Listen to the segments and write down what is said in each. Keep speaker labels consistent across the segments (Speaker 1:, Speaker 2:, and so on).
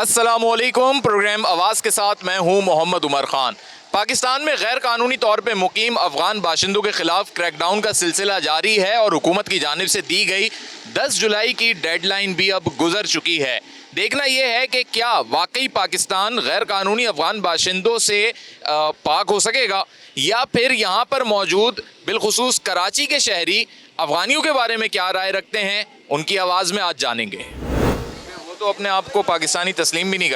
Speaker 1: अस्सलामुअलैकुम। प्रोग्राम आवाज़ के साथ मैं हूं मोहम्मद उमर ख़ान। पाकिस्तान में गैर कानूनी तौर पर मुकीम अफ़गान बाशिंदों के ख़िलाफ़ क्रैकडाउन का सिलसिला जारी है और हुकूमत की जानिब से दी गई 10 जुलाई की डेडलाइन भी अब गुजर चुकी है। देखना यह है कि क्या वाकई पाकिस्तान गैर कानूनी अफ़गान बाशिंदों से पाक हो सकेगा या फिर यहाँ पर मौजूद बिलखुसूस कराची के शहरी अफ़गानियों के बारे में क्या राय रखते हैं, उनकी आवाज़ में आज जानेंगे। वो तो अपने आप को पाकिस्तानी तस्लीम भी नहीं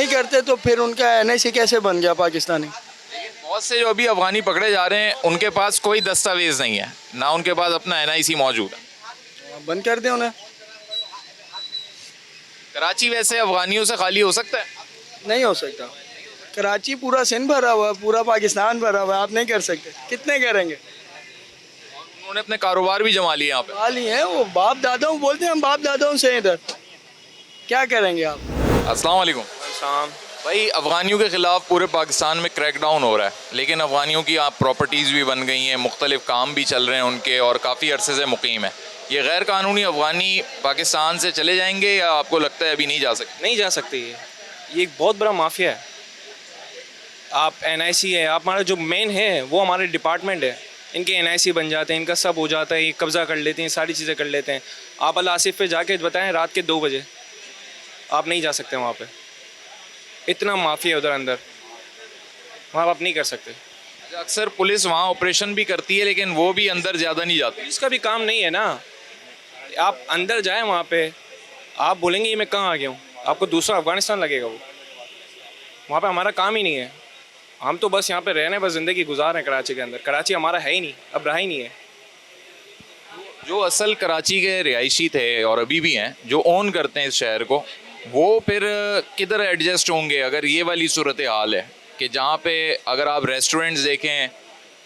Speaker 1: करते
Speaker 2: तो फिर उनका NIC कैसे बन गया पाकिस्तानी?
Speaker 1: बहुत से जो अभी अफ़गानी पकड़े जा रहे हैं उनके पास कोई दस्तावेज़ नहीं है, ना उनके पास अपना NIC मौजूद है।
Speaker 2: बंद कर दें उन्हें।
Speaker 1: कराची वैसे अफ़गानियों से खाली हो सकता है?
Speaker 2: नहीं हो सकता। कराची पूरा सिंध भरा हुआ है, पूरा पाकिस्तान भरा हुआ है, आप नहीं कर सकते। कितने करेंगे?
Speaker 1: उन्होंने अपने कारोबार भी जमा लिए यहाँ पे।
Speaker 2: जमा लिए हैं, वो बाप दादाओं बोलते हैं, हम बाप दादाओं से इधर क्या करेंगे आप?
Speaker 1: अस्सलाम वालेकुम। भाई, अफ़गानियों के ख़िलाफ़ पूरे पाकिस्तान में क्रैकडाउन हो रहा है, लेकिन अफ़गानियों की आप प्रॉपर्टीज़ भी बन गई हैं, मुख्तलिफ़ काम भी चल रहे हैं उनके और काफ़ी अरसे से मुकीम है। ये गैर कानूनी अफ़गानी पाकिस्तान से चले जाएंगे या आपको लगता है अभी नहीं जा सकते?
Speaker 3: नहीं जा सकते। ये एक बहुत बड़ा माफिया है। आप NIC है, आप हमारा जो मेन है वो हमारे डिपार्टमेंट है, इनके NIC बन जाते हैं, इनका सब हो जाता है, ये कब्ज़ा कर लेते हैं, सारी चीज़ें कर लेते हैं। आप अल आसिफ पे जाके बताएं रात के 2 बजे आप नहीं जा सकते वहाँ पे। इतना माफिया उधर अंदर, वहाँ आप नहीं कर सकते।
Speaker 1: अक्सर पुलिस वहाँ ऑपरेशन भी करती है लेकिन वो भी अंदर ज़्यादा नहीं जाती।
Speaker 3: पुलिस का भी काम नहीं है ना। आप अंदर जाएं वहाँ पे, आप बोलेंगे ये मैं कहाँ आ गया हूँ, आपको दूसरा अफ़गानिस्तान लगेगा। वो वहाँ पे हमारा काम ही नहीं है। हम तो बस यहाँ पे रहने, बस ज़िंदगी गुजार रहे हैं कराची के अंदर। कराची हमारा है ही नहीं, अब रहा ही नहीं है।
Speaker 1: जो असल कराची के रिहायशी थे और अभी भी हैं, जो ओन करते हैं इस शहर को, वो फिर किधर एडजस्ट होंगे अगर ये वाली सूरत हाल है कि जहाँ पे अगर आप रेस्टोरेंट्स देखें,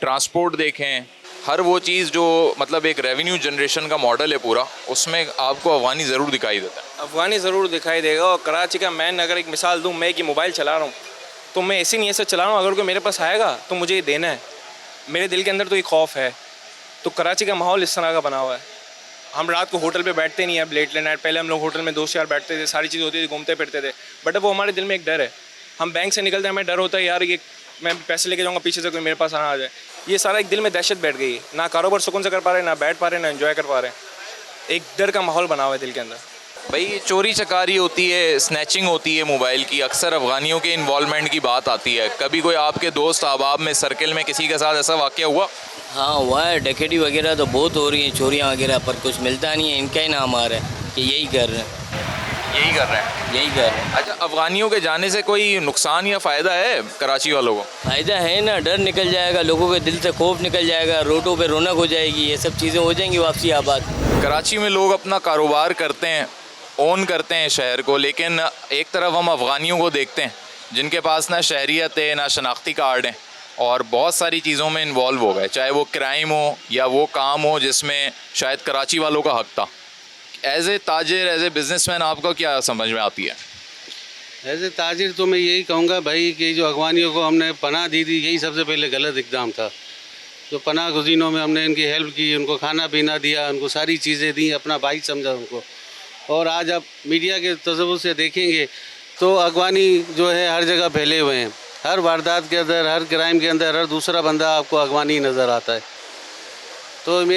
Speaker 1: ट्रांसपोर्ट देखें, हर वो चीज़ जो मतलब एक रेवेन्यू जनरेशन का मॉडल है पूरा, उसमें आपको अफ़गानी ज़रूर दिखाई देता है।
Speaker 3: अफ़गानी ज़रूर दिखाई देगा। और कराची का मैं अगर एक मिसाल दूँ, मैं कि मोबाइल चला रहा हूँ तो मैं ऐसी नहीं ऐसे चला रहा हूँ, अगर कोई मेरे पास आएगा तो मुझे ये देना है। मेरे दिल के अंदर तो ये खौफ है। तो कराची का माहौल इस तरह का बना हुआ है। हम रात को होटल पे बैठते नहीं है अब लेट नाइट। पहले हम लोग होटल में दोस्त यार बैठते थे, सारी चीज़ होती थी, घूमते फिरते थे, बट अब वो हमारे दिल में एक डर है। हम बैंक से निकलते हैं, हमें डर होता है यार ये मैं पैसे लेके जाऊँगा, पीछे से कोई मेरे पास आ जाए। ये सारा एक दिल में दहशत बैठ गई है। ना कारोबार सुकून से कर पा रहे, ना बैठ पा रहे, ना एंजॉय कर पा रहे। एक डर का माहौल बना हुआ है दिल के अंदर।
Speaker 1: भाई, चोरी चकारी होती है, स्नैचिंग होती है मोबाइल की, अक्सर अफ़गानियों के इन्वॉल्वमेंट की बात आती है। कभी कोई आपके दोस्त अहबाब में, सर्कल में किसी के साथ ऐसा वाक़या हुआ?
Speaker 4: हाँ हुआ है। डकैती वगैरह तो बहुत हो रही हैं, चोरियाँ वगैरह, पर कुछ मिलता नहीं है। इनका ही नाम आ रहा है कि यही कर रहे हैं।
Speaker 1: अच्छा, अफ़गानियों के जाने से कोई नुकसान या फ़ायदा है कराची वालों को?
Speaker 4: फ़ायदा है ना, डर निकल जाएगा, लोगों के दिल से खौफ निकल जाएगा, रोडों पे रौनक हो जाएगी, ये सब चीज़ें हो जाएंगी वापसी आबाद।
Speaker 1: कराची में लोग अपना कारोबार करते हैं, ओन करते हैं शहर को, लेकिन एक तरफ हम अफ़गानियों को देखते हैं जिनके पास ना शहरियत है, ना शनाख्ती कार्ड है और बहुत सारी चीज़ों में इन्वॉल्व हो गए, चाहे वो क्राइम हो या वो काम हो जिसमें शायद कराची वालों का हक़ था। एज़ ए ताजिर, एज़ ए बिज़नेसमैन आपको क्या समझ में आती है?
Speaker 5: एज़ ए ताजिर तो मैं यही कहूँगा भाई कि जो अफ़गानियों को हमने पनाह दी थी, यही सबसे पहले गलत इक़दाम था। जो पनाह गुज़ीनों में हमने इनकी हेल्प की, उनको खाना पीना दिया, उनको सारी चीज़ें दी, अपना भाई समझा उनको। और आज आप मीडिया के तसव्वुर से देखेंगे तो अफ़गानी जो है हर जगह फैले हुए हैं। हर वारदात के अंदर, हर क्राइम के अंदर हर दूसरा बंदा आपको अफ़गानी नज़र आता है। तो मैं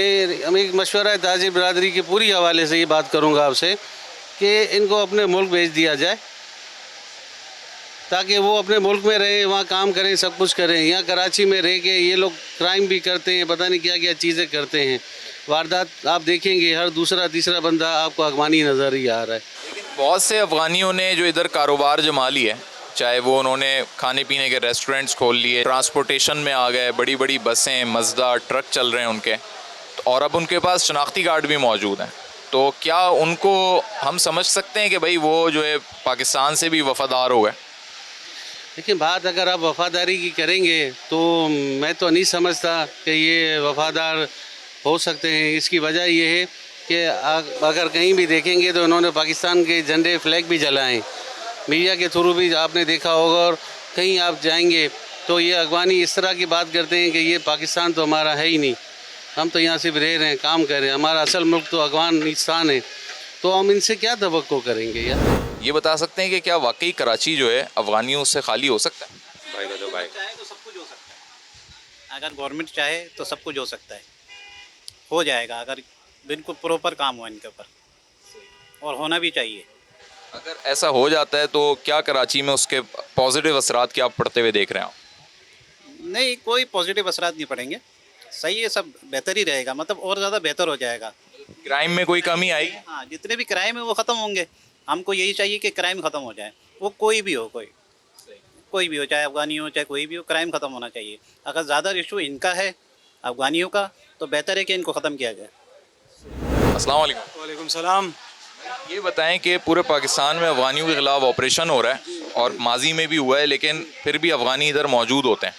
Speaker 5: एक मशवरा है ताजिर बरदरी के पूरी हवाले से ये बात करूँगा आपसे कि इनको अपने मुल्क भेज दिया जाए ताकि वो अपने मुल्क में रहें, वहाँ काम करें, सब कुछ करें। यहाँ कराची में रह के ये लोग क्राइम भी करते हैं, पता नहीं क्या क्या चीज़ें करते हैं। वारदात आप देखेंगे हर दूसरा तीसरा बंदा आपको अफ़गानी नज़र ही आ रहा है।
Speaker 1: बहुत से अफ़गानियों ने जो इधर कारोबार जमा लिए, चाहे वो उन्होंने खाने पीने के रेस्टोरेंट्स खोल लिए, ट्रांसपोर्टेशन में आ गए, बड़ी बड़ी बसें, मज़दा, ट्रक चल रहे हैं उनके, और अब उनके पास शनाख्ती कार्ड भी मौजूद हैं। तो क्या उनको हम समझ सकते हैं कि भाई वो जो है पाकिस्तान से भी वफ़ादार हो गए?
Speaker 5: लेकिन बात अगर आप वफ़ादारी की करेंगे तो मैं तो नहीं समझता कि ये वफ़ादार हो सकते हैं। इसकी वजह ये है कि अगर कहीं भी देखेंगे तो उन्होंने पाकिस्तान के झंडे फ्लैग भी जलाएं। मीडिया के थ्रू भी आपने देखा होगा, और कहीं आप जाएंगे तो ये अफ़गानी इस तरह की बात करते हैं कि ये पाकिस्तान तो हमारा है ही नहीं, हम तो यहाँ सिर्फ रह रहे हैं, काम कर रहे हैं, हमारा असल मुल्क तो अफ़गानिस्तान है। तो हम इनसे क्या तवक्को करेंगे यार?
Speaker 1: ये बता सकते हैं कि क्या वाकई कराची जो है अफगानियों से खाली हो सकता है?
Speaker 6: चाहे तो सब कुछ हो सकता है। अगर गवर्नमेंट चाहे तो सब कुछ हो सकता है, हो जाएगा अगर बिल्कुल प्रॉपर काम हो इनके ऊपर, और होना भी चाहिए।
Speaker 1: अगर ऐसा हो जाता है तो क्या कराची में उसके पॉजिटिव असरात क्या आप पड़ते हुए देख रहे हैं आप?
Speaker 6: नहीं, कोई पॉजिटिव असरात नहीं पड़ेंगे, सही है, सब बेहतर ही रहेगा, मतलब और ज़्यादा बेहतर हो जाएगा।
Speaker 1: क्राइम में कोई कमी आई?
Speaker 6: हाँ, जितने भी क्राइम है वो ख़त्म होंगे। हमको यही चाहिए कि क्राइम ख़त्म हो जाए, वो कोई भी हो, कोई भी हो, चाहे अफगानी हो चाहे कोई भी हो, क्राइम ख़त्म होना चाहिए। अगर ज़्यादा इशू इनका है अफगानियों का तो बेहतर है कि इनको ख़त्म किया जाए।
Speaker 1: अस्सलाम वालेकुम।
Speaker 7: वालेकुम सलाम।
Speaker 1: ये बताएं कि पूरे पाकिस्तान में अफगानियों के ख़िलाफ़ ऑपरेशन हो रहा है और माजी में भी हुआ है, लेकिन फिर भी अफगानी इधर मौजूद होते हैं,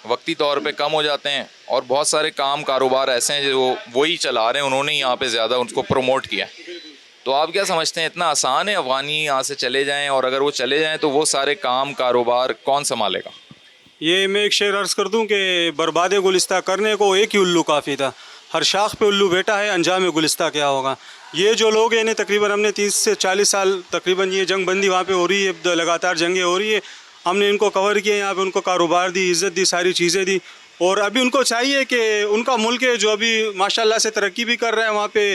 Speaker 1: वक्ती तौर पे कम हो जाते हैं और बहुत सारे काम कारोबार ऐसे हैं जो वही चला रहे हैं, उन्होंने यहाँ पे ज़्यादा उनको प्रमोट किया है। तो आप क्या समझते हैं, इतना आसान है अफगानी यहाँ से चले जाएं, और अगर वो चले जाएं तो वो सारे काम कारोबार कौन संभालेगा?
Speaker 7: ये मैं एक शेर अर्ज़ कर दूं कि बर्बाद गुलिस्ता करने को एक ही उल्लू काफ़ी था, हर शाख पे उल्लू बैठा है, अंजाम गुलिस्ता क्या होगा। ये जो लोग हैं इन्हें तकरीबन हमने 30 से 40 साल तकरीबन ये जंग बंदी वहाँ पे हो रही है, लगातार जंगें हो रही है, हमने इनको कवर किया, यहाँ पे उनको कारोबार दी, इज़्ज़त दी, सारी चीज़ें दी, और अभी उनको चाहिए कि उनका मुल्क है जो अभी माशाल्लाह से तरक्की भी कर रहे हैं, वहाँ पे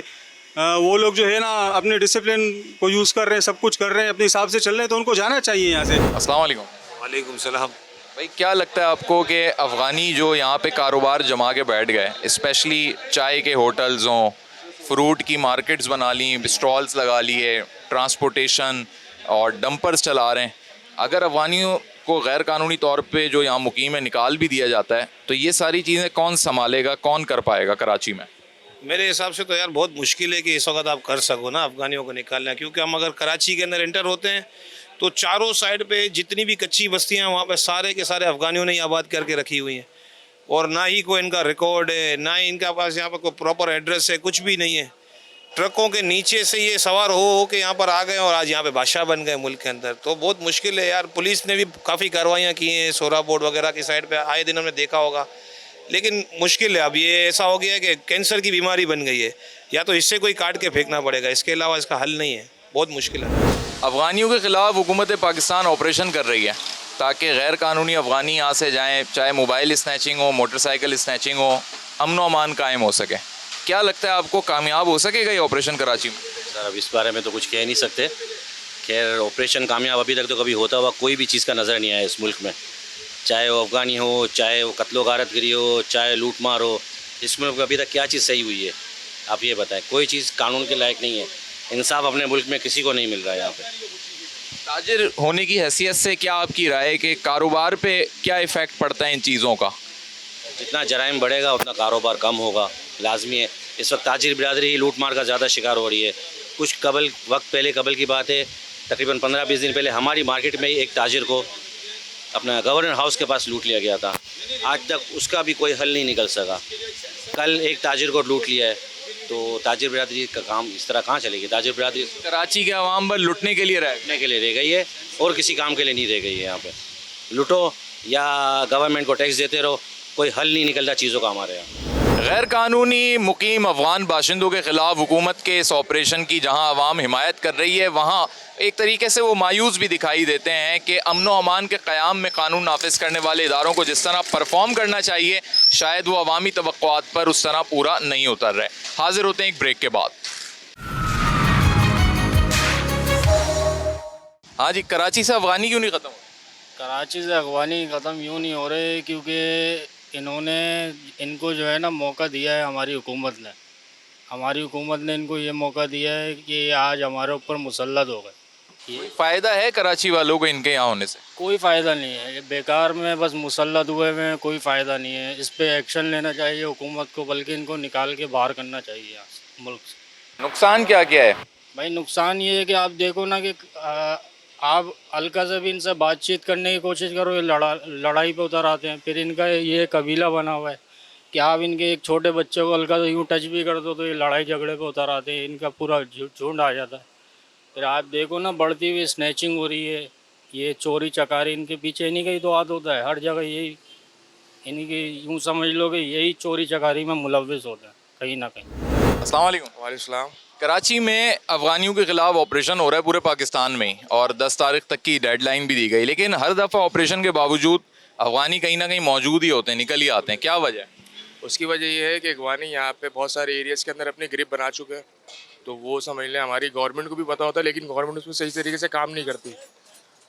Speaker 7: वो लोग जो है ना अपने डिसिप्लिन को यूज़ कर रहे हैं, सब कुछ कर रहे हैं, अपने हिसाब से चल रहे हैं, तो उनको जाना चाहिए यहाँ से।
Speaker 1: अस्सलाम वालेकुम।
Speaker 8: वालेकुम सलाम।
Speaker 1: भाई क्या लगता है आपको कि अफ़गानी जो यहाँ पे कारोबार जमा के बैठ गए, स्पेशली चाय के होटल्स हों, फ्रूट की मार्केट्स बना ली, स्टॉल्स लगा लिए, ट्रांसपोर्टेशन और डंपर्स चला रहे हैं, अगर अफ़गानियों को गैर कानूनी तौर पे जो यहाँ मुकीम है निकाल भी दिया जाता है तो ये सारी चीज़ें कौन संभालेगा, कौन कर पाएगा कराची में?
Speaker 8: मेरे हिसाब से तो यार बहुत मुश्किल है कि इस वक्त आप कर सको ना अफ़गानियों को निकालना, क्योंकि हम अगर कराची के अंदर एंटर होते हैं तो चारों साइड पे जितनी भी कच्ची बस्तियां हैं वहाँ पे सारे के सारे अफ़गानियों ने आबाद करके रखी हुई हैं, और ना ही कोई इनका रिकॉर्ड है, ना ही इनके पास यहाँ पर कोई प्रॉपर एड्रेस है, कुछ भी नहीं है। ट्रकों के नीचे से ये सवार हो के यहाँ पर आ गए और आज यहाँ पे बादशाह बन गए मुल्क के अंदर, तो बहुत मुश्किल है यार। पुलिस ने भी काफ़ी कार्रवाइयाँ की हैं, सोरा बोर्ड वगैरह की साइड पे आए दिन हमने देखा होगा, लेकिन मुश्किल है। अब ये ऐसा हो गया है कि कैंसर की बीमारी बन गई है, या तो इससे कोई काट के फेंकना पड़ेगा, इसके अलावा इसका हल नहीं है, बहुत मुश्किल है।
Speaker 1: अफ़गानियों के ख़िलाफ़ हुकूमत पाकिस्तान ऑपरेशन कर रही है ताकि गैर कानूनी अफ़गानी यहाँ से जाएँ, चाहे मोबाइल स्नैचिंग हो, मोटरसाइकिल स्नैचिंग हो, अमन व अमान कायम हो सके। क्या लगता है आपको, कामयाब हो सकेगा ये ऑपरेशन कराची में?
Speaker 9: सर अब इस बारे में तो कुछ कह नहीं सकते। खैर ऑपरेशन कामयाब अभी तक तो कभी होता हुआ कोई भी चीज़ का नज़र नहीं आया इस मुल्क में, चाहे वो अफ़गानी हो, चाहे वो कत्लो गारतगिरी हो, चाहे लूट मार हो। इस मुल्क में अभी तक क्या चीज़ सही हुई है आप ये बताएं? कोई चीज़ कानून के लायक नहीं है, इंसाफ अपने मुल्क में किसी को नहीं मिल रहा है यहाँ पे।
Speaker 1: ताजिर होने की हैसियत से क्या आपकी राय है कि कारोबार पे क्या इफ़ेक्ट पड़ता है इन चीज़ों का?
Speaker 9: जितना जराइम बढ़ेगा उतना कारोबार कम होगा, लाजमी है। इस वक्त ताजिर बिरादरी ही लूट मार का ज़्यादा शिकार हो रही है। कुछ कबल की बात है, तकरीबन 15-20 दिन पहले हमारी मार्केट में ही एक ताजिर को अपना गवर्नर हाउस के पास लूट लिया गया था, आज तक उसका भी कोई हल नहीं निकल सका। कल एक ताजिर को लूट लिया है, तो ताजिर बिरादरी का काम इस तरह कहाँ चलेगी? ताजिर बिरादरी
Speaker 1: कराची के अवाम बस लुटने के लिए
Speaker 9: रह गई है और किसी काम के लिए नहीं रह गई है। यहाँ पे लूटो या गवर्नमेंट को टैक्स देते रहो, कोई हल नहीं निकलता चीज़ों का हमारे यहाँ।
Speaker 1: गैर कानूनी मुकीम अफ़गान बाशिंदों के ख़िलाफ़ हुकूमत के इस ऑपरेशन की जहां अवाम हिमायत कर रही है, वहां एक तरीके से वो मायूस भी दिखाई देते हैं कि अमन व अमान के क़याम में कानून नाफिज करने वाले इदारों को जिस तरह परफॉर्म करना चाहिए, शायद वो अवामी तवक्कुआत पर उस तरह पूरा नहीं उतर रहे। हाजिर होते हैं एक ब्रेक के बाद। हाँ जी, कराची से अफ़गानी क्यों नहीं ख़त्म?
Speaker 10: कराची से अफ़गानी ख़त्म यूँ नहीं हो रहे क्योंकि इनको जो है ना मौका दिया है हमारी हुकूमत ने। हमारी हुकूमत ने इनको ये मौका दिया है कि ये आज हमारे ऊपर मुसल्लत हो गए।
Speaker 1: कोई फ़ायदा है कराची वालों को इनके यहाँ होने से?
Speaker 10: कोई फ़ायदा नहीं है, ये बेकार में बस मुसल्लत हुए हुए हैं, कोई फ़ायदा नहीं है। इस पे एक्शन लेना चाहिए हुकूमत को, बल्कि इनको निकाल के बाहर करना चाहिए यहाँ से, मुल्क से।
Speaker 1: नुकसान क्या क्या है
Speaker 10: भाई? नुकसान ये है कि आप देखो ना कि आप हल्का से भी इनसे बातचीत करने की कोशिश करो, ये लड़ाई पे उतर आते हैं। फिर इनका ये कबीला बना हुआ है कि आप इनके एक छोटे बच्चे को हल्का से यूँ टच भी कर दो तो ये लड़ाई झगड़े पे उतर आते हैं, इनका पूरा झुंड आ जाता है। फिर आप देखो ना बढ़ती हुई स्नैचिंग हो रही है, ये चोरी चकारी, इनके पीछे इन्हीं का ही तो हाथ होता है हर जगह। यही इन्हीं की यूँ समझ लो कि यही चोरी चकारी में मुलव्विस होता है कहीं ना कहीं।
Speaker 1: अस्सलाम वालेकुम।
Speaker 11: वालेकुम सलाम।
Speaker 1: कराची में अफगानियों के खिलाफ ऑपरेशन हो रहा है पूरे पाकिस्तान में और 10 तारीख तक की डेडलाइन भी दी गई, लेकिन हर दफ़ा ऑपरेशन के बावजूद अफगानी कहीं ना कहीं मौजूद ही होते हैं, निकल ही आते हैं। क्या वजह है?
Speaker 11: उसकी वजह यह है कि अगवानी यहाँ पे बहुत सारे एरियाज़ के अंदर अपनी ग्रिप बना चुके हैं, तो वो समझ लें हमारी गवर्नमेंट को भी पता होता है, लेकिन गवर्नमेंट उसमें सही तरीके से काम नहीं करती।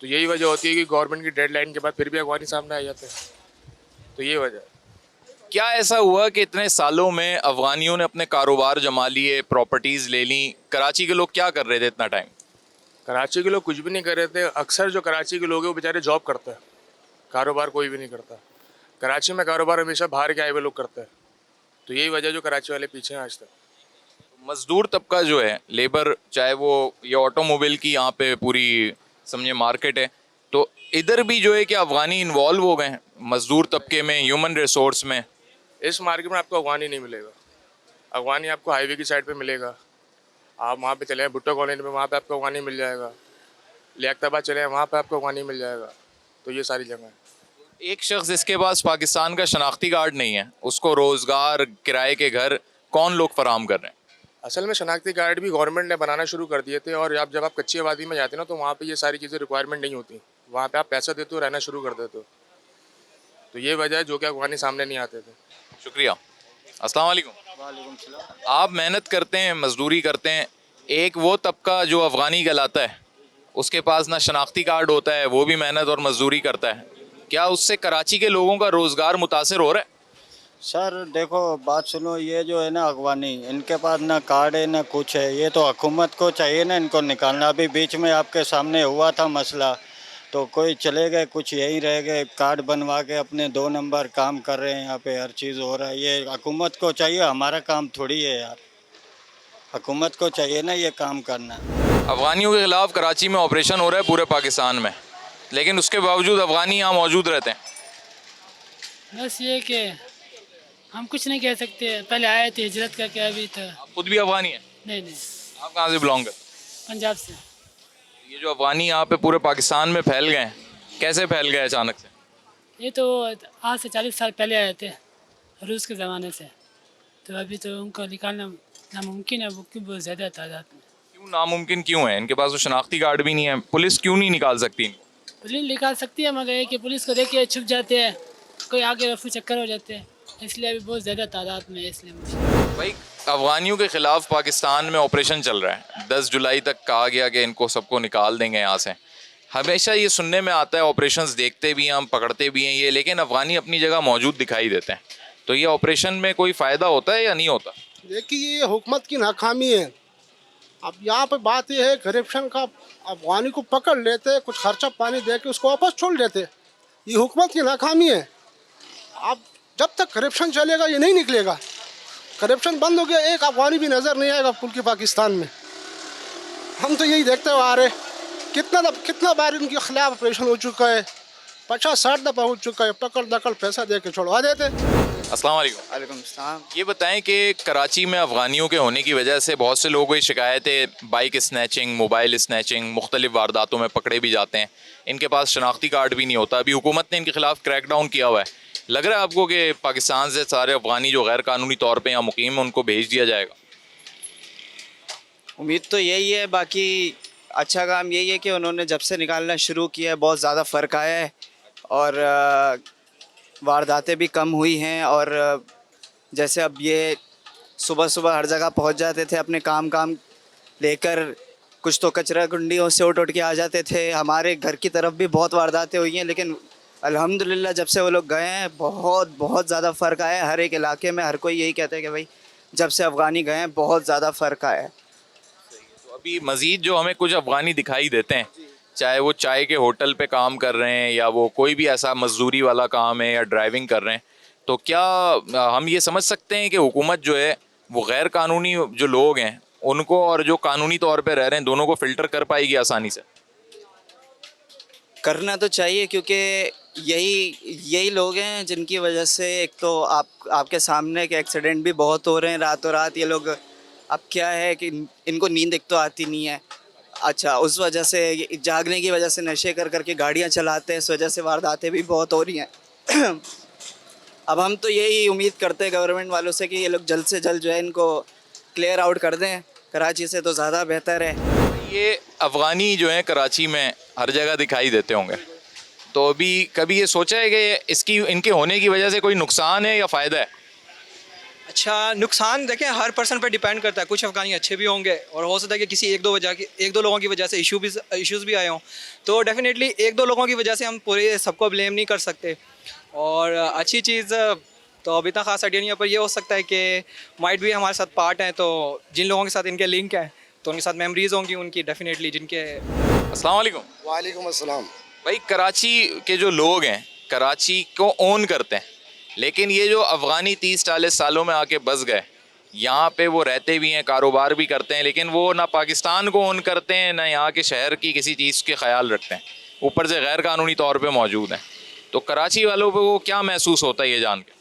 Speaker 11: तो यही वजह होती है कि गवर्नमेंट की डेडलाइन के बाद फिर भी अगवानी सामने आ जाते हैं, तो ये वजह है।
Speaker 1: क्या ऐसा हुआ कि इतने सालों में अफगानियों ने अपने कारोबार जमा लिए, प्रॉपर्टीज़ ले ली? कराची के लोग क्या कर रहे थे इतना टाइम?
Speaker 11: कराची के लोग कुछ भी नहीं कर रहे थे। अक्सर जो कराची के लोग हैं वो बेचारे जॉब करते हैं, कारोबार कोई भी नहीं करता। कराची में कारोबार हमेशा बाहर के आए हुए लोग करते हैं, तो यही वजह जो कराची वाले पीछे हैं आज तक।
Speaker 1: मजदूर तबका जो है, लेबर, चाहे वो ये ऑटोमोबाइल की यहाँ पे पूरी समझे मार्केट है, तो इधर भी जो है कि अफगानी इन्वॉल्व हो गए हैं मजदूर तबके में, ह्यूमन रिसोर्स में।
Speaker 11: इस मार्केट में आपको अफगानी नहीं मिलेगा। अफगानी आपको हाईवे की साइड पे मिलेगा। आप वहाँ पे चले हैं भुट्टो कॉलोनी पे, वहाँ पे आपको अफगानी मिल जाएगा। लियाकताबाद चले हैं, वहाँ पे आपको अफगानी मिल जाएगा। तो ये सारी जगह है।
Speaker 1: एक शख्स जिसके पास पाकिस्तान का शनाख्ती कार्ड नहीं है, उसको रोज़गार, किराए के घर कौन लोग फराहम कर रहे हैं?
Speaker 11: असल में शनाख्ती कार्ड भी गवर्नमेंट ने बनाना शुरू कर दिए थे, और जब आप कच्ची आबादी में जाते हैं ना, तो वहाँ पे ये सारी चीज़ें रिक्वायरमेंट नहीं होती। वहाँ पे आप पैसा देते हो, रहना शुरू कर देते हो। तो ये वजह है जो कि अफगानी सामने नहीं आते थे।
Speaker 1: शुक्रिया। अस्सलाम वालेकुम। आप मेहनत करते हैं, मजदूरी करते हैं, एक वो तबका जो अफगानी कहलाता है, उसके पास ना शनाख्ती कार्ड होता है, वो भी मेहनत और मजदूरी करता है। क्या उससे कराची के लोगों का रोज़गार मुतासर हो रहा है?
Speaker 12: सर देखो बात सुनो, ये जो है ना अगवानी, इनके पास ना कार्ड है ना कुछ है। ये तो हुकूमत को चाहिए ना इनको निकालना। अभी बीच में आपके सामने हुआ था मसला, तो कोई चले गए, कुछ यहीं रह गए, कार्ड बनवा के अपने 2 नंबर काम कर रहे हैं। यहाँ पे हर चीज़ हो रहा है। ये हुकूमत को चाहिए, हमारा काम थोड़ी है यार। हुकूमत को चाहिए ना ये काम करना।
Speaker 1: अफगानियों के खिलाफ कराची में ऑपरेशन हो रहा है पूरे पाकिस्तान में, लेकिन उसके बावजूद अफगानी यहाँ मौजूद रहते हैं।
Speaker 10: बस ये कि हम कुछ नहीं कह सकते। पहले आए थे हिजरत करके, अभी तो
Speaker 1: आप खुद भी अफगानी हैं?
Speaker 10: नहीं।
Speaker 1: आप कहाँ से बिलोंग करते हैं?
Speaker 10: पंजाब से।
Speaker 1: ये जो अफगानी यहाँ पे पूरे पाकिस्तान में फैल गए हैं, कैसे फैल गए अचानक से?
Speaker 10: ये तो आज से 40 साल पहले आए थे, रूस के ज़माने से। तो अभी तो उनको निकालना नामुमकिन है। वो क्यों बहुत ज़्यादा तादाद में।
Speaker 1: क्यों नामुमकिन क्यों है? इनके पास तो शनाख्ती कार्ड भी नहीं है। पुलिस क्यों नहीं निकाल सकती इनको?
Speaker 10: पुलिस निकाल सकती है, मगर ये कि पुलिस को देख के छुप जाते हैं, कोई आगे रफू चक्कर हो जाते हैं, इसलिए अभी बहुत ज़्यादा तादाद में है। इसलिए
Speaker 1: भाई अफगानियों के ख़िलाफ़ पाकिस्तान में ऑपरेशन चल रहा है। 10 जुलाई तक कहा गया कि इनको सबको निकाल देंगे यहाँ से। हमेशा ये सुनने में आता है, ऑपरेशंस देखते भी हैं हम, पकड़ते भी हैं ये, लेकिन अफगानी अपनी जगह मौजूद दिखाई देते हैं। तो ये ऑपरेशन में कोई फ़ायदा होता है या नहीं होता?
Speaker 13: देखिए ये हुकूमत की नाकामी है। अब यहाँ पे बात ये है करप्शन का। अफगानी को पकड़ लेते, कुछ खर्चा पानी दे के उसको वापस छोड़ देते। ये हुकूमत की नाकामी है। अब जब तक करप्शन चलेगा ये नहीं निकलेगा। करप्शन बंद हो गया, एक अफगानी भी नज़र नहीं आएगा पूरे पाकिस्तान में। हम तो यही देखते हुए आ रहे, कितना बार इनके खिलाफ ऑपरेशन हो चुका है, 50-60 दफ़ा हो चुका है। पकड़ दकड़ पैसा दे के छोड़वा देते।
Speaker 1: अस्सलाम वालेकुम।
Speaker 2: वालेकुम सलाम।
Speaker 1: ये बताएं कि कराची में अफगानियों के होने की वजह से बहुत से लोगों को शिकायतें, बाइक स्नैचिंग, मोबाइल स्नैचिंग, मुख्तलिफ वारदातों में पकड़े भी जाते हैं। इनके पास शनाख्ती कार्ड भी नहीं होता। अभी हुकूमत ने इनके खिलाफ क्रैकडाउन किया हुआ है। लग रहा है आपको कि पाकिस्तान से सारे अफगानी जो गैर कानूनी तौर पे यहाँ मुकीम है उनको भेज दिया जाएगा?
Speaker 2: उम्मीद तो यही है। बाकी अच्छा काम यही है कि उन्होंने जब से निकालना शुरू किया है बहुत ज़्यादा फ़र्क आया है, और वारदातें भी कम हुई हैं। और जैसे अब ये सुबह सुबह हर जगह पहुंच जाते थे अपने काम लेकर, कुछ तो कचरा कुंडियों से उठ के आ जाते थे। हमारे घर की तरफ भी बहुत वारदातें हुई हैं, लेकिन अल्हम्दुलिल्लाह जब से वो लोग गए हैं बहुत ज़्यादा फ़र्क आया है। हर एक इलाके में हर कोई यही कहता है कि भाई जब से अफ़गानी गए हैं बहुत ज़्यादा फ़र्क आया है।
Speaker 1: तो अभी मज़ीद जो हमें कुछ अफ़गानी दिखाई देते हैं, चाहे वो चाय के होटल पे काम कर रहे हैं या वो कोई भी ऐसा मजदूरी वाला काम है या ड्राइविंग कर रहे हैं, तो क्या हम ये समझ सकते हैं कि हुकूमत जो है वो गैर कानूनी जो लोग हैं उनको और जो कानूनी तौर पे रह रहे हैं दोनों को फ़िल्टर कर पाएगी आसानी से?
Speaker 2: करना तो चाहिए, क्योंकि यही लोग हैं जिनकी वजह से एक तो आपके सामने के एक्सीडेंट भी बहुत हो रहे हैं रातों रात। ये लोग अब क्या है कि इनको नींद एक तो आती नहीं है। अच्छा, उस वजह से जागने की वजह से नशे कर के गाड़ियां चलाते हैं, इस वजह से वारदातें भी बहुत हो रही हैं। अब हम तो यही उम्मीद करते हैं गवर्नमेंट वालों से कि ये लोग जल्द से जल्द जो है इनको क्लियर आउट कर दें, कराची से तो ज़्यादा बेहतर है।
Speaker 1: ये अफ़गानी जो हैं कराची में हर जगह दिखाई देते होंगे, तो अभी कभी ये सोचा है कि इसकी इनके होने की वजह से कोई नुकसान है या फ़ायदा है?
Speaker 14: अच्छा, नुकसान देखें हर पर्सन पर डिपेंड करता है। कुछ अफगानी अच्छे भी होंगे और हो सकता है कि किसी एक दो लोगों की वजह से इश्यूज़ भी आए हों। तो डेफिनेटली एक दो लोगों की वजह से हम पूरे सबको ब्लेम नहीं कर सकते। और अच्छी चीज़ तो अभी तक खास आइडिया नहीं है, पर ये हो सकता है कि माइट भी हमारे साथ पार्ट हैं, तो जिन लोगों के साथ इनके लिंक हैं तो उनके साथ मेमोरीज़ होंगी उनकी डेफिनेटली जिनके।
Speaker 1: अस्सलाम वालेकुम।
Speaker 15: वालेकुम अस्सलाम।
Speaker 1: भाई कराची के जो लोग हैं कराची को ओन करते हैं, लेकिन ये जो अफ़गानी 30-40 सालों में आके बस गए, यहाँ पे वो रहते भी हैं, कारोबार भी करते हैं, लेकिन वो ना पाकिस्तान को ओन करते हैं ना यहाँ के शहर की किसी चीज़ के ख्याल रखते हैं, ऊपर से गैर कानूनी तौर पे मौजूद हैं। तो कराची वालों पे वो क्या महसूस होता है ये जान के?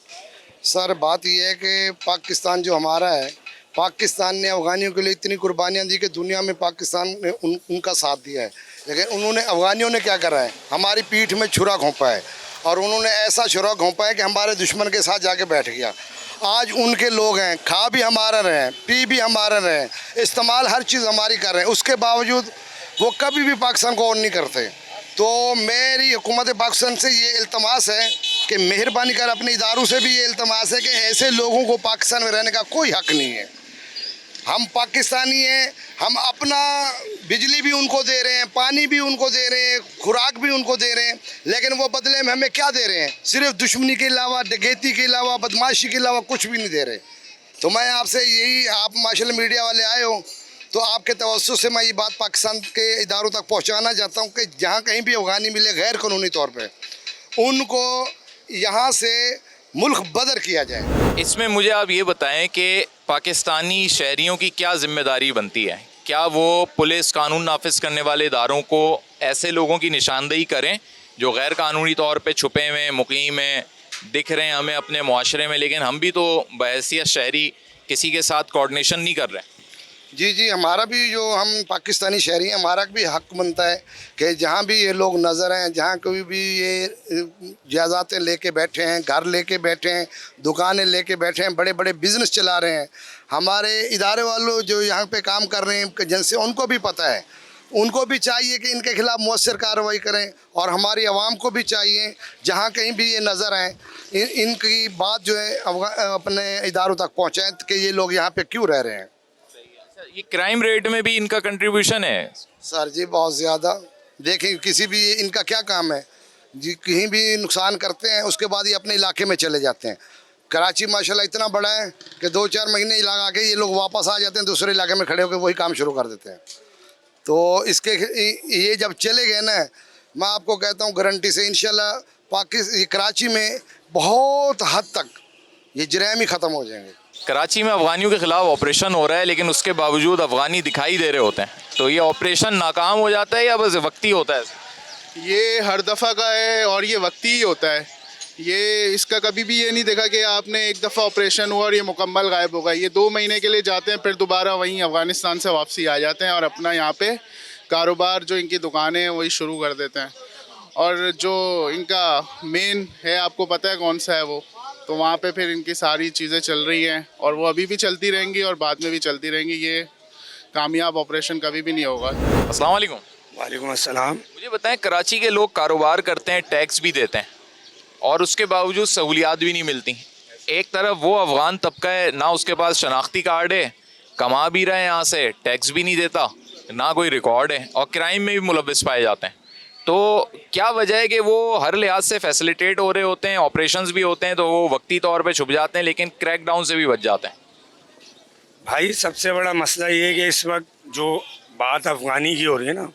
Speaker 15: सर बात यह है कि पाकिस्तान जो हमारा है, पाकिस्तान ने अफ़गानियों के लिए इतनी कुर्बानियाँ दी कि दुनिया में पाकिस्तान ने उनका साथ दिया है, लेकिन उन्होंने अफ़गानियों ने क्या करा है, हमारी पीठ में छुरा घोंपा है और उन्होंने ऐसा छुरा घोंपा है कि हमारे दुश्मन के साथ जाके बैठ गया। आज उनके लोग हैं, खा भी हमारा रहे हैं, पी भी हमारा रहे हैं, इस्तेमाल हर चीज़ हमारी कर रहे हैं, उसके बावजूद वो कभी भी पाकिस्तान को ऑन नहीं करते। तो मेरी हुकूमत पाकिस्तान से ये इल्तमास है कि मेहरबानी कर, अपने इदारों से भी ये इल्तमास है कि ऐसे लोगों को पाकिस्तान में रहने का कोई हक़ नहीं है। हम पाकिस्तानी हैं, हम अपना बिजली भी उनको दे रहे हैं, पानी भी उनको दे रहे हैं, खुराक भी उनको दे रहे हैं, लेकिन वो बदले में हमें क्या दे रहे हैं? सिर्फ दुश्मनी के अलावा, डकैती के अलावा, बदमाशी के अलावा कुछ भी नहीं दे रहे। तो मैं आपसे यही, आप माशाल्लाह मीडिया वाले आए हो, तो आपके तवज्जो से मैं ये बात पाकिस्तान के इदारों तक पहुँचाना चाहता हूँ कि जहाँ कहीं भी अफ़गानी मिले गैर कानूनी तौर पर, उनको यहाँ से मुल्क बदर किया जाए।
Speaker 1: इसमें मुझे आप ये बताएं कि पाकिस्तानी शहरियों की क्या ज़िम्मेदारी बनती है? क्या वो पुलिस, कानून नाफिज करने वाले इदारों को ऐसे लोगों की निशानदेही करें जो गैर कानूनी तौर पे छुपे हुए मुकीम हैं, दिख रहे हैं हमें अपने मुआशरे में, लेकिन हम भी तो बहैसियत शहरी किसी के साथ कोऑर्डिनेशन नहीं कर रहे हैं?
Speaker 15: जी जी, हमारा भी जो हम पाकिस्तानी शहरी हैं, हमारा भी हक़ बनता है कि जहाँ भी ये लोग नज़र हैं, जहाँ कोई भी ये जायदादें लेके बैठे हैं, घर लेके बैठे हैं, दुकानें लेके बैठे हैं, बड़े बड़े बिज़नेस चला रहे हैं, हमारे इदारे वालों जो यहाँ पे काम कर रहे हैं जिनसे उनको भी पता है, उनको भी चाहिए कि इनके ख़िलाफ़ मौसर कार्रवाई करें, और हमारी आवाम को भी चाहिए जहाँ कहीं भी ये नज़र आएँ इनकी बात जो है अपने इदारों तक पहुँचाएँ कि ये लोग यहाँ पर क्यों रह रहे हैं।
Speaker 1: ये क्राइम रेट में भी इनका कंट्रीब्यूशन है?
Speaker 15: सर जी बहुत ज़्यादा। देखें किसी भी, इनका क्या काम है जी, कहीं भी नुकसान करते हैं उसके बाद ये अपने इलाके में चले जाते हैं। कराची माशाल्लाह इतना बड़ा है कि 2-4 महीने लगा के ये लोग वापस आ जाते हैं, दूसरे इलाके में खड़े होकर वही काम शुरू कर देते हैं। तो इसके ये जब चले गए ना, मैं आपको कहता हूँ गारंटी से इंशाल्लाह कराची में बहुत हद तक ये जराइम ही ख़त्म हो जाएंगे।
Speaker 1: कराची में अफ़गानियों के ख़िलाफ़ ऑपरेशन हो रहा है, लेकिन उसके बावजूद अफ़गानी दिखाई दे रहे होते हैं, तो ये ऑपरेशन नाकाम हो जाता है या बस वक्ती होता है?
Speaker 16: ये हर दफ़ा का है और ये वक्ती ही होता है। ये इसका कभी भी ये नहीं देखा कि आपने एक दफ़ा ऑपरेशन हुआ और ये मुकम्मल गायब होगा। ये 2 महीने के लिए जाते हैं, फिर दोबारा वहीं अफ़गानिस्तान से वापसी आ जाते हैं और अपना यहाँ पे कारोबार जो इनकी दुकानें हैं वही शुरू कर देते हैं। और जो इनका मेन है, आपको पता है कौन सा है वो, तो वहाँ पे फिर इनकी सारी चीज़ें चल रही हैं और वो अभी भी चलती रहेंगी और बाद में भी चलती रहेंगी। ये कामयाब ऑपरेशन कभी भी नहीं होगा।
Speaker 1: अस्सलाम वालेकुम।
Speaker 17: वालेकुम अस्सलाम।
Speaker 1: मुझे बताएं, कराची के लोग कारोबार करते हैं, टैक्स भी देते हैं और उसके बावजूद सहूलियात भी नहीं मिलती। एक तरफ वो अफ़गान तबका है, ना उसके पास शनाख्ती कार्ड है, कमा भी रहे हैं यहाँ से, टैक्स भी नहीं देता, ना कोई रिकॉर्ड है, और क्राइम में भी मुलव्वस पाए जाते हैं। तो क्या वजह है कि वो हर लिहाज से फैसिलिटेट हो रहे होते हैं, ऑपरेशंस भी होते हैं, तो वो वक्ती तौर पे छुप जाते हैं, लेकिन क्रैकडाउन से भी बच जाते हैं?
Speaker 17: भाई सबसे बड़ा मसला ये है कि इस वक्त जो बात अफ़गानी की हो रही है ना,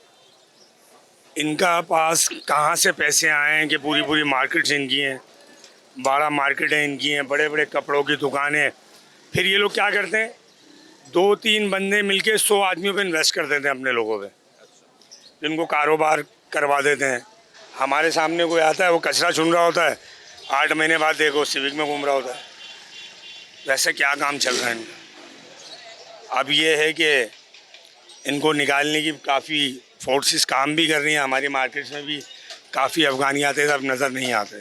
Speaker 17: इनका पास कहाँ से पैसे आए हैं कि पूरी पूरी मार्केट्स इनकी हैं, 12 मार्केटें इनकी हैं, बड़े बड़े कपड़ों की दुकानें। फिर ये लोग क्या करते हैं, 2-3 बंदे मिलके 100 आदमियों पे इन्वेस्ट कर देते हैं अपने लोगों पे, जिनको कारोबार करवा देते हैं। हमारे सामने कोई आता है, वो कचरा चुन रहा होता है, 8 महीने बाद देखो सिविक में घूम रहा होता है। वैसे क्या काम चल रहा है इनका? अब ये है कि इनको निकालने की काफ़ी फोर्सेस काम भी कर रही हैं। हमारी मार्केट्स में भी काफ़ी अफ़गानी आते थे, अब नज़र नहीं आते,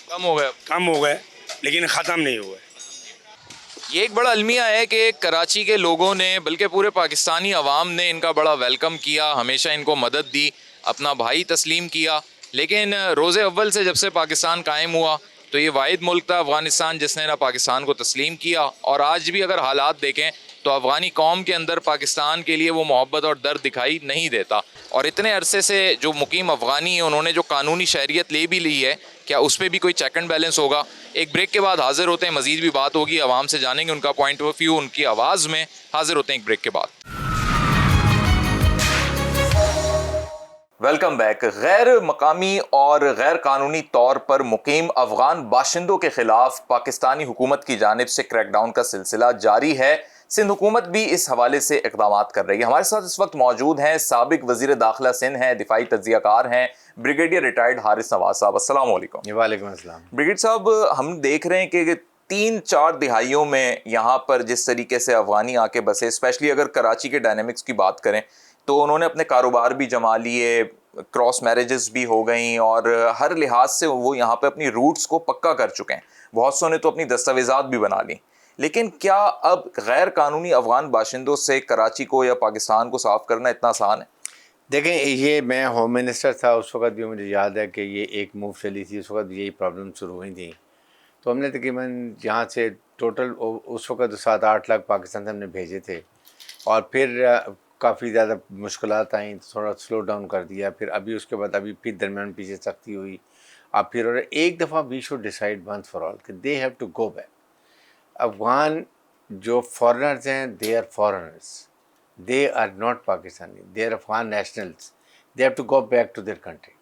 Speaker 1: कम हो गए,
Speaker 17: लेकिन ख़त्म नहीं हुए।
Speaker 1: ये एक बड़ा अलमिया है कि कराची के लोगों ने बल्कि पूरे पाकिस्तानी अवाम ने इनका बड़ा वेलकम किया, हमेशा इनको मदद दी, अपना भाई तस्लीम किया। लेकिन रोज़े अव्वल से जब से पाकिस्तान कायम हुआ तो ये वाहिद मुल्क था अफ़गानिस्तान जिसने ना पाकिस्तान को तस्लीम किया, और आज भी अगर हालात देखें तो अफ़गानी कौम के अंदर पाकिस्तान के लिए वो मोहब्बत और दर्द दिखाई नहीं देता। और इतने अरसे से जो मुकीम अफ़गानी हैं उन्होंने जो कानूनी शहरियत ले भी ली है, क्या उस पर भी कोई चेक एंड बैलेंस होगा? एक ब्रेक के बाद हाजिर होते हैं, मज़ीद भी बात होगी, आवाम से जानेंगे उनका पॉइंट ऑफ व्यू, उनकी आवाज़ में। हाजिर होते हैं एक ब्रेक के बाद। Welcome back. गैर मकामी और गैर कानूनी तौर पर मुकीम अफगान बाशिंदों के खिलाफ पाकिस्तानी हुकूमत की जानिब से क्रैकडाउन का सिलसिला जारी है। सिंध हुकूमत भी इस हवाले से इक़दामात कर रही है। हमारे साथ इस वक्त मौजूद हैं साबिक वज़ीर दाखिला सिंध हैं, दिफाई तज्ज़ियाकार हैं, ब्रिगेडियर रिटायर्ड हारिस नवाज साहब। अस्सलाम वालेकुम।
Speaker 18: वालेकुम अस्सलाम।
Speaker 1: ब्रिगेड साहब, हम देख रहे हैं कि 3-4 दिहाइयों में यहाँ पर जिस तरीके से अफगानी आके बसे, स्पेशली अगर कराची के डायनेमिक्स की बात करें तो उन्होंने अपने कारोबार भी जमा लिए, क्रॉस मैरिजेस भी हो गई और हर लिहाज से वो यहाँ पे अपनी रूट्स को पक्का कर चुके हैं। बहुत सौ ने तो अपनी दस्तावेज़ात भी बना ली। लेकिन क्या अब गैर कानूनी अफगान बाशिंदों से कराची को या पाकिस्तान को साफ़ करना इतना आसान है?
Speaker 18: देखें, ये मैं होम मिनिस्टर था उस वक्त भी मुझे याद है कि ये एक मूव चली थी, उस वक्त यही प्रॉब्लम शुरू हुई थी। तो हमने तकरीबन यहाँ से टोटल उस वक्त 7-8 लाख पाकिस्तान से हमने भेजे थे, और फिर काफ़ी ज़्यादा मुश्किलात आई, थोड़ा स्लो डाउन कर दिया। फिर अभी उसके बाद अभी फिर दरमियान पीछे सख्ती हुई। अब फिर और एक दफ़ा we should decide once for all कि they have to go back. Afghan जो फॉरेनर्स हैं, they are foreigners, they are not Pakistani, they are Afghan nationals, they have to go back to their country.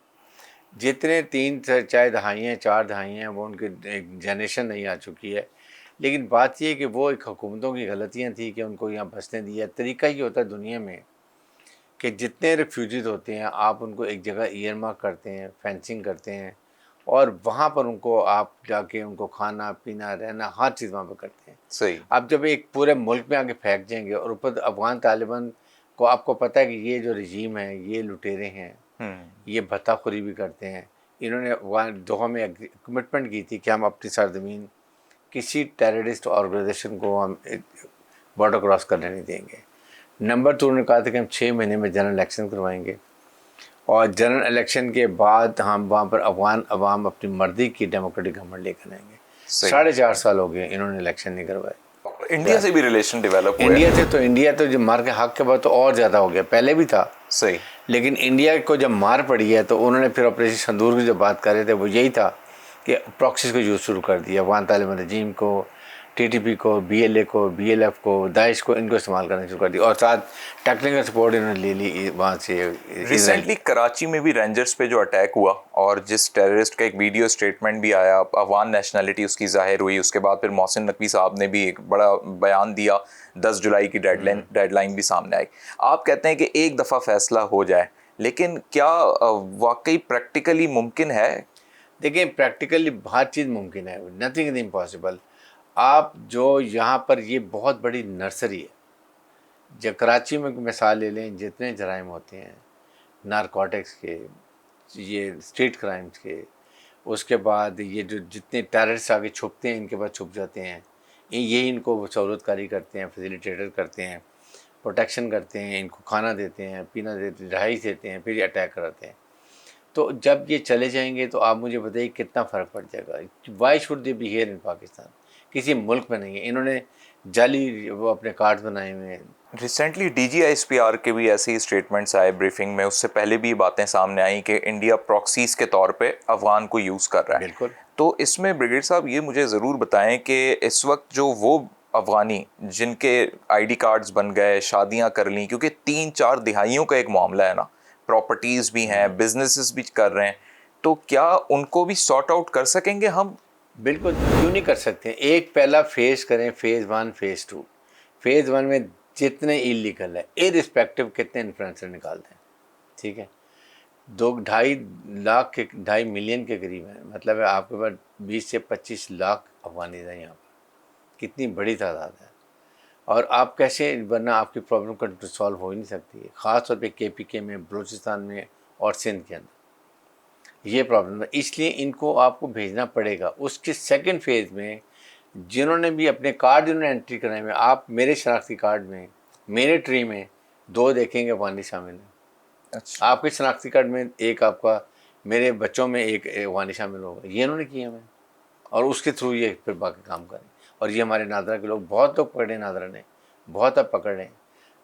Speaker 18: जितने 3-4 दहाइयाँ 4 दहाइयाँ वो उनकी एक generation नहीं आ चुकी है। लेकिन बात यह है कि वो एक हुकूमतों की गलतियाँ थी कि उनको यहाँ बसने दिया। तरीका ये होता है दुनिया में कि जितने रेफ्यूजीज होते हैं आप उनको एक जगह ईयरमार्क करते हैं, फेंसिंग करते हैं, और वहाँ पर उनको आप जाके उनको खाना पीना रहना हर चीज़ वहाँ पर करते हैं।
Speaker 1: सही।
Speaker 18: आप जब एक पूरे मुल्क में आके फेंक जाएंगे, और ऊपर अफगान तालिबान को आपको पता है कि ये जो रजीम है ये लुटेरे हैं, ये भत्ताखोरी भी करते हैं। इन्होंने वहाँ दोहा में कमिटमेंट की थी कि हम अपनी सरजमीन किसी टेररिस्ट ऑर्गेनाइजेशन को हम बॉर्डर क्रॉस करने नहीं देंगे। नंबर 2 उन्होंने कहा था कि हम 6 महीने में जनरल इलेक्शन करवाएंगे, और जनरल इलेक्शन के बाद हम वहाँ पर अफगान अवाम अपनी मर्जी की डेमोक्रेटिक गवर्नमेंट लेकर आएंगे। 4.5 साल हो गए इन्होंने इलेक्शन नहीं करवाए।
Speaker 1: इंडिया से भी रिलेशन डेवलप हुआ।
Speaker 18: इंडिया तो जब मार के हक के बाद तो और ज़्यादा हो गया, पहले भी था।
Speaker 1: सही।
Speaker 18: लेकिन इंडिया को जब मार पड़ी है तो उन्होंने फिर ऑपरेशन संदूर की जो बात कर रहे थे वो यही था कि प्रॉक्सीज को यूज़ शुरू कर दिया। अफगान तालिबान रजीम को, टीटीपी को, बीएलए को, बीएलएफ को, दाइश को, इनको इस्तेमाल करना शुरू कर दिया, और साथ टेक्निकल सपोर्ट इन्होंने ले ली वहाँ से।
Speaker 1: रिसेंटली कराची में भी रेंजर्स पे जो अटैक हुआ और जिस टेररिस्ट का एक वीडियो स्टेटमेंट भी आया, अफगान नेशनलिटी उसकी जाहिर हुई, उसके बाद फिर मोहसिन नकवी साहब ने भी एक बड़ा बयान दिया, 10 जुलाई की डेडलाइन भी सामने आई। आप कहते हैं कि एक दफ़ा फैसला हो जाए, लेकिन क्या वाकई प्रैक्टिकली मुमकिन है?
Speaker 18: देखिए, प्रैक्टिकली हर चीज़ मुमकिन है, नथिंग इज़ इम्पॉसिबल। आप जो यहाँ पर ये बहुत बड़ी नर्सरी है, जब कराची में मिसाल ले लें, जितने जराइम होते हैं नारकोटिक्स के, ये स्ट्रीट क्राइम्स के, उसके बाद ये जो जितने टेररिस्ट आगे छुपते हैं इनके पास छुप जाते हैं, ये इनको सहूलतकारी करते हैं, फैसिलिटेटर करते हैं, प्रोटेक्शन करते हैं, इनको खाना देते हैं, पीना देते हैं, रहाइश देते हैं, फिर अटैक कराते हैं। तो जब ये चले जाएंगे तो आप मुझे बताइए कितना फ़र्क पड़ जाएगा। Why should they be here in Pakistan? किसी मुल्क में नहीं है। इन्होंने जाली वो अपने कार्ड बनाए हुए हैं।
Speaker 1: रिसेंटली DGISPR के भी ऐसे ही स्टेटमेंट्स आए ब्रीफिंग में, उससे पहले भी बातें सामने आई कि इंडिया प्रॉक्सीज के तौर पे अफगान को यूज़ कर रहा है।
Speaker 18: बिल्कुल।
Speaker 1: तो इसमें ब्रिगेड साहब ये मुझे ज़रूर बताएं कि इस वक्त जो वो अफगानी जिनके ID कार्ड्स बन गए, शादियाँ कर लीं, क्योंकि 3-4 दिहाइयों का एक मामला है ना, प्रॉपर्टीज़ भी हैं, बिजनेसेस भी कर रहे हैं, तो क्या उनको भी सॉर्ट आउट कर सकेंगे हम?
Speaker 18: बिल्कुल, क्यों नहीं कर सकते। एक पहला फेज़ करें, फेज़ 1, फेज़ 2। फेज़ 1 में जितने इलीगल है, इररिस्पेक्टिव कितने इन्फ्लुएंसर निकालते हैं, ठीक है, 2.5 मिलियन के करीब है। मतलब है आपके पास 20 से 25 लाख अफगानीज़ हैं यहाँ पर, कितनी बड़ी तादाद है। और आप कैसे, वरना आपकी प्रॉब्लम का सॉल्व हो ही नहीं सकती है, ख़ास तौर पे KPK में, बलूचिस्तान में और सिंध के अंदर ये प्रॉब्लम है। इसलिए इनको आपको भेजना पड़ेगा। उसके सेकंड फेज़ में जिन्होंने भी अपने कार्ड जिन्होंने एंट्री कराए में, आप मेरे शनाख्ती कार्ड में, मेरे ट्री में 2 देखेंगे अफगानी शामिल है।
Speaker 1: अच्छा,
Speaker 18: आपके शनाख्ती कार्ड में एक आपका, मेरे बच्चों में एक अफगानी शामिल होगा। ये इन्होंने किया मैं, और उसके थ्रू ये फिर बाकी काम करें। और ये हमारे नादरा के लोग, बहुत लोग पकड़े नादरा ने, बहुत अब पकड़ रहे हैं।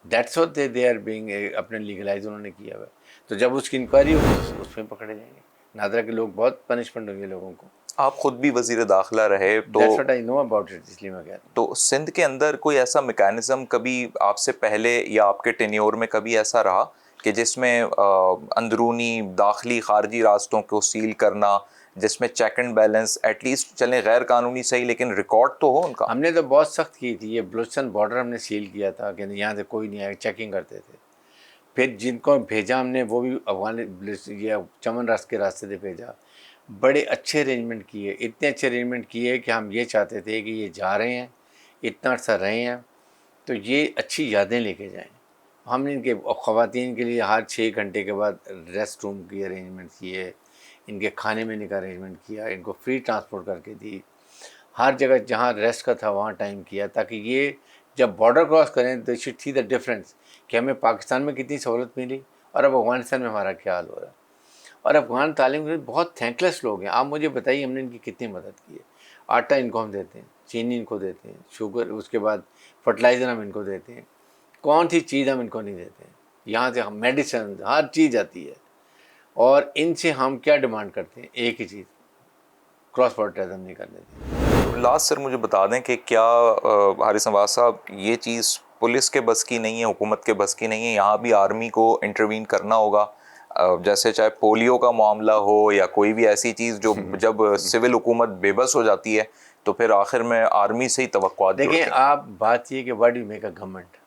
Speaker 18: That's what they are being, अपने लीगलाइज उन्होंने किया हुआ है। तो जब उसकी इंक्वायरी होगी उसमें पकड़े जाएंगे। नादरा के लोग, बहुत पनिशमेंट होगी लोगों को।
Speaker 1: आप खुद भी वजीर दाखिला रहे, तो
Speaker 18: that's what I know about it, इसलिए मैं कह रहा हूँ।
Speaker 1: तो सिंध के अंदर कोई ऐसा मैकेनिज्म कभी आपसे पहले या आपके टेन्योर में कभी ऐसा रहा कि जिसमें अंदरूनी दाखिली खारजी रास्तों को सील करना, जिसमें चेक एंड बैलेंस एटलीस्ट चलें, गैर कानूनी सही लेकिन रिकॉर्ड तो हो उनका?
Speaker 18: हमने तो बहुत सख्त की थी। ये बलूचिस्तान बॉर्डर हमने सील किया था कि यहाँ से कोई नहीं आया, चेकिंग करते थे। फिर जिनको भेजा हमने वो भी अफगान, ये चमन रास्ते के रास्ते से भेजा। बड़े अच्छे अरेंजमेंट किए, इतने अच्छे अरेंजमेंट किए कि हम ये चाहते थे कि ये जा रहे हैं, इतना अर्सा रहे हैं, तो ये अच्छी यादें लेके जाएं। हमने इनके ख़वातीन के लिए हर 6 घंटे के बाद रेस्ट रूम की अरेंजमेंट किए, इनके खाने पीने का अरेंजमेंट किया, इनको फ्री ट्रांसपोर्ट करके दी। हर जगह जहाँ रेस्ट का था वहाँ टाइम किया, ताकि ये जब बॉर्डर क्रॉस करें तो शुड सी द डिफरेंस कि हमें पाकिस्तान में कितनी सहूलत मिली और अब अफ़गानिस्तान में हमारा क्या हाल हो रहा है। और अफ़गान तालीम के बहुत थैंकलेस लोग हैं। आप मुझे बताइए हमने इनकी कितनी मदद की है। आटा इनको हम देते हैं, चीनी इनको देते हैं, शुगर, उसके बाद फर्टिलाइज़र हम इनको देते हैं। कौन सी चीज़ हम इनको नहीं देते हैं? यहाँ से हम मेडिसिन, हर चीज़ आती है। और इनसे हम क्या डिमांड करते हैं? एक ही चीज़, क्रॉस बॉर्डर टेररिज्म नहीं करने देते।
Speaker 1: लास्ट सर मुझे बता दें कि क्या हारिस नवाज साहब, ये चीज़ पुलिस के बस की नहीं है, हुकूमत के बस की नहीं है, यहाँ भी आर्मी को इंटरवीन करना होगा? जैसे चाहे पोलियो का मामला हो या कोई भी ऐसी चीज़ जो जब सिविल हुकूमत बेबस हो जाती है तो फिर आखिर में आर्मी से ही तवक्कुआत
Speaker 18: देखिए, आप बात ये कि what do make a government,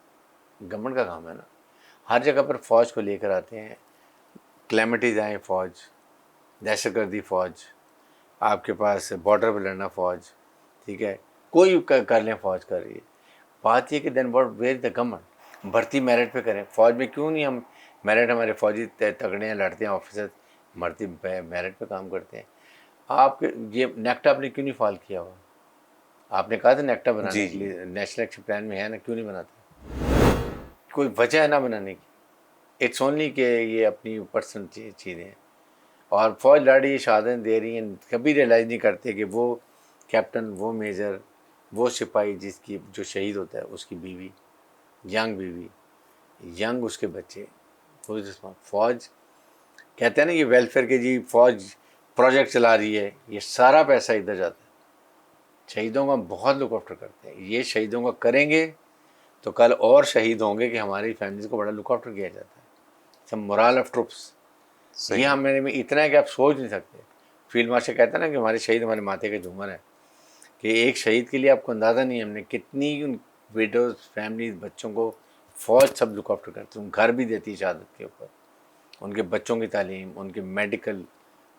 Speaker 18: government का काम है ना, हर जगह पर फ़ौज को लेकर आते हैं। क्लैमिटीज आए फ़ौज, दहशतगर्दी फ़ौज, आपके पास बॉर्डर पर लड़ना फ़ौज, ठीक है, कोई कर लें फ़ौज कर रही है। बात ये कि then what, where is the government? भर्ती मेरिट पे करें। फ़ौज में क्यों नहीं हम मेरिट, हमारे फ़ौजी तगड़े हैं, लड़ते हैं, ऑफिसर भर्ती मेरिट पे काम करते हैं। आपके ये नेक्टा आपने क्यों नहीं फाल किया हुआ? आपने कहा था नेक्टा बनाने के लिए, नेशनल एक्शन प्लान में है ना, क्यों नहीं बनाते? कोई वजह है ना बनाने की। इट्स ओनली कि ये अपनी पर्सनल चीज़ें हैं। और फ़ौज लड़ रही है, शहादत दे रही हैं, कभी रियलाइज़ नहीं करते कि वो कैप्टन, वो मेजर, वो सिपाही जिसकी जो शहीद होता है, उसकी बीवी, यंग बीवी, यंग उसके बच्चे, फ़ौज कहते हैं ना, ये वेलफेयर के जी फ़ौज प्रोजेक्ट चला रही है, ये सारा पैसा इधर जाता है। शहीदों का बहुत लुक आफ्टर करते हैं। ये शहीदों का करेंगे तो कल और शहीद होंगे कि हमारी फैमिलीज़ को बड़ा लुक आफ्टर किया जाता है। सब मोरल ऑफ ट्रुप्स, ये हमारे में इतना है कि आप सोच नहीं सकते। फील्ड मार्शल कहता है ना कि हमारे शहीद हमारे माथे के झूमर हैं, कि एक शहीद के लिए आपको अंदाज़ा नहीं है हमने कितनी उन विडोज़, फैमिली, बच्चों को फ़ौज सब लुक आफ्टर करती है। घर भी देती है शहादत के ऊपर, उनके बच्चों की तालीम, उनके मेडिकल,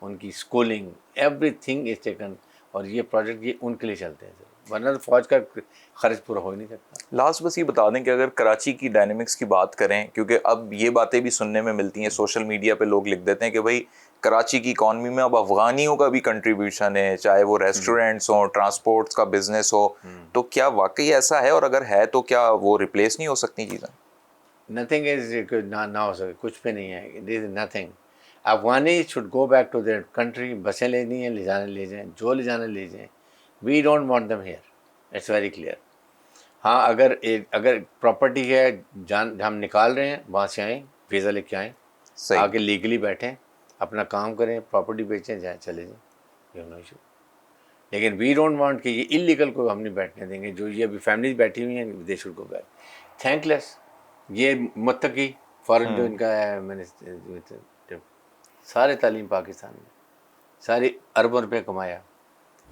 Speaker 18: उनकी स्कूलिंग, एवरीथिंग इज़ टेकन। और ये प्रोजेक्ट ये उनके लिए चलते हैं, वरना तो फ़ौज का खर्च पूरा हो ही नहीं सकता।
Speaker 1: लास्ट बस ये बता दें कि अगर कराची की डायनेमिक्स की बात करें, क्योंकि अब ये बातें भी सुनने में मिलती हैं, सोशल मीडिया पे लोग लिख देते हैं कि भाई कराची की इकॉनमी में अब अफ़गानियों का भी कंट्रीब्यूशन है, चाहे वो रेस्टोरेंट्स हो, ट्रांसपोर्ट्स का बिजनेस हो, तो क्या वाकई ऐसा है? और अगर है तो क्या वो रिप्लेस नहीं हो सकती चीज़ें?
Speaker 18: नथिंग इज ना हो सके, कुछ भी नहीं है, this is nothing. Afghani should go back to their country. बसें लेनी है, ले जाने ले जाएँ, जो ले जाने ले जाएँ। We don't want them here, it's very clear. हाँ, अगर प्रॉपर्टी है, जान हम निकाल रहे हैं, वहाँ से आएँ, वीज़ा लेके आएँ, आके लीगली बैठें, अपना काम करें, प्रॉपर्टी बेचें, जाए चले जाएँ, ये नो इशू। लेकिन वी डोंट वांट कि ये इलीगल को हम नहीं बैठने देंगे। जो ये अभी फैमिलीज बैठी हुई हैं, they should go back. Thankless, ये मुत्तकी फॉरेन जो इनका है, मैंने सारे तालीम पाकिस्तान में, सारे अरबों रुपये कमाया,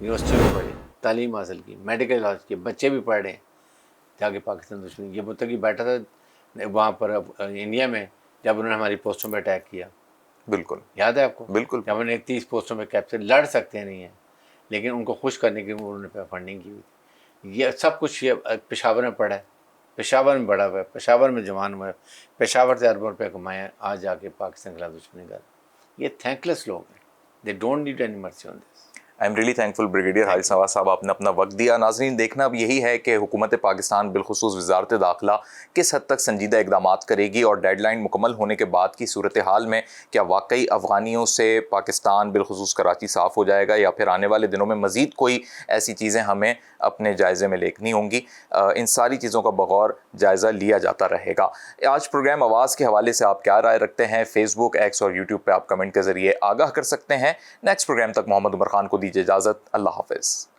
Speaker 18: यूनिवर्सिटी में पढ़े, तालीम हासिल की, मेडिकल इलाज किए, बच्चे भी पढ़ रहे हैं, जाके पाकिस्तान दुश्मनी। ये मुत्तकी बैठा था वहाँ पर इंडिया में जब उन्होंने हमारी पोस्टों पर अटैक किया।
Speaker 1: बिल्कुल
Speaker 18: याद है आपको?
Speaker 1: बिल्कुल।
Speaker 18: जब उन्होंने 30 पोस्टों में कैप्चर, लड़ सकते नहीं हैं, लेकिन उनको खुश करने के लिए उन्होंने फंडिंग की हुई थी। ये सब कुछ ये पेशावर में पड़ा है, पेशावर में बड़ा हुआ है, पेशावर में जवान हुआ है, पेशावर से अरबों रुपये कमाया, आज जाके पाकिस्तान के खिलाफ दुश्मनी कर। ये थैंकलेस लोग हैं, they don't need any mercy on this.
Speaker 1: I am really thankful brigadier Haris Nawaz साहब, आपने अपना वक्त दिया। नाजरीन, देखना अब यही है कि हुकूमत पाकिस्तान बिलखुसूस वजारत दाखिला किस हद तक संजीदा इकदाम करेगी और डेडलाइन मुकम्मल होने के बाद की सूरत हाल में क्या वाकई अफ़गानियों से पाकिस्तान बिलखुसूस कराची साफ़ हो जाएगा या फिर आने वाले दिनों में मज़ीद कोई ऐसी चीज़ें हमें अपने जायज़े में लेनी होंगी। इन सारी चीज़ों का बगौर जायज़ा लिया जाता रहेगा। आज प्रोग्राम आवाज़ के हवाले से आप क्या राय रखते हैं, फेसबुक, एक्स और यूट्यूब पर आप कमेंट के ज़रिए आगाह कर सकते हैं। नेक्स्ट प्रोग्राम तक मोहम्मद उमर खान को दीजिए इजाज़त। अल्लाह हाफ़िज़।